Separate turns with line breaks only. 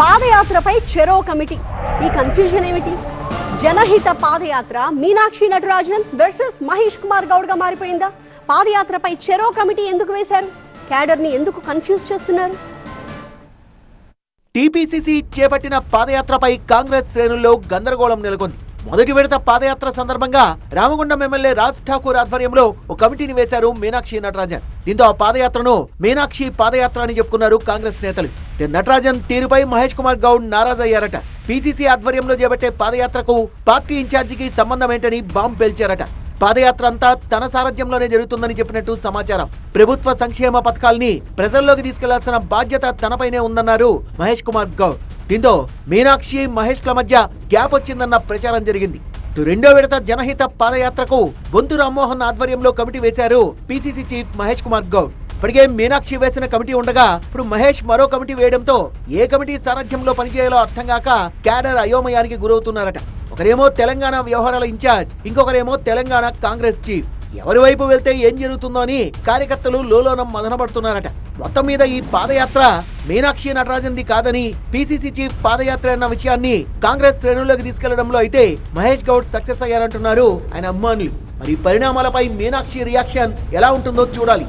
పాదయాత్రపై చెరో కమిటీ. ఈ కన్ఫ్యూజన్ ఏమిటి? జనహిత పాదయాత్ర మీనాక్షి నటరాజన్ వర్సెస్ మహేష్ కుమార్ గౌడ్ గా మారిపోయిందా? పాదయాత్రపై చెరో కమిటీ ఎందుకు వేశారు? క్యాడర్ ని ఎందుకు కన్ఫ్యూజ్ చేస్తున్నారు?
టీపీసీసీ చేపట్టిన పాదయాత్రపై కాంగ్రెస్ శ్రేణుల్లో గందరగోళం నెలకొంది. మొదటి విడత పాదయాత్ర సందర్భంగా రామగుండం ఎమ్మెల్యే రాజ్ ఠాకూర్ ఆధ్వర్యంలో ఒక కమిటీని వేశారు మీనాక్షి నటరాజన్. దీంతో ఆ పాదయాత్రను మీనాక్షి పాదయాత్ర అని చెప్పుకున్నారు కాంగ్రెస్ నేతలు. నటరాజన్ తీరుపై మహేష్ కుమార్ గౌడ్ నారాజయ్యారట. పీసీసీ ఆధ్వర్యంలో చేపట్టే పాదయాత్రకు పార్టీ ఇన్ఛార్జికి సంబంధం ఏంటని బాంబు పేల్చారట. పాదయాత్ర అంతా తన సారథ్యంలోనే జరుగుతుందని చెప్పినట్టు సమాచారం. ప్రభుత్వ సంక్షేమ పథకాల్ని ప్రజల్లోకి తీసుకెళ్లాల్సిన బాధ్యత తనపైనే ఉందన్నారు మహేష్ కుమార్ గౌడ్. దీంతో మీనాక్షి మహేష్ల మధ్య గ్యాప్ వచ్చిందన్న ప్రచారం జరిగింది. రెండో విడత జనహిత పాదయాత్రకు బొంతు రామ్మోహన్ ఆధ్వర్యంలో కమిటీ వేశారు పీసీసీ చీఫ్ మహేష్ కుమార్ గౌడ్. ఇప్పటికే మీనాక్షి వేసిన కమిటీ ఉండగా ఇప్పుడు మహేష్ మరో కమిటీ వేయడంతో ఏ కమిటీ సారథ్యంలో పనిచేయాలో అర్థం కాక క్యాడర్ అయోమయానికి గురవుతున్నారట. ఒకరేమో తెలంగాణ వ్యవహారాల ఇన్ఛార్జ్, ఇంకొకరేమో తెలంగాణ కాంగ్రెస్ చీఫ్. ఎవరి వైపు వెళ్తే ఏం జరుగుతుందో అని కార్యకర్తలు లోలోనం మదనపడుతున్నారట. మొత్తం మీద ఈ పాదయాత్ర మీనాక్షి నటరాజన్ది కాదని, పీసీసీ చీఫ్ పాదయాత్ర అన్న విషయాన్ని కాంగ్రెస్ శ్రేణుల్లోకి తీసుకెళ్లడంలో అయితే మహేష్ గౌడ్ సక్సెస్ అయ్యారంటున్నారు ఆయన అభిమానులు. మరి పరిణామాలపై మీనాక్షి రియాక్షన్ ఎలా ఉంటుందో చూడాలి.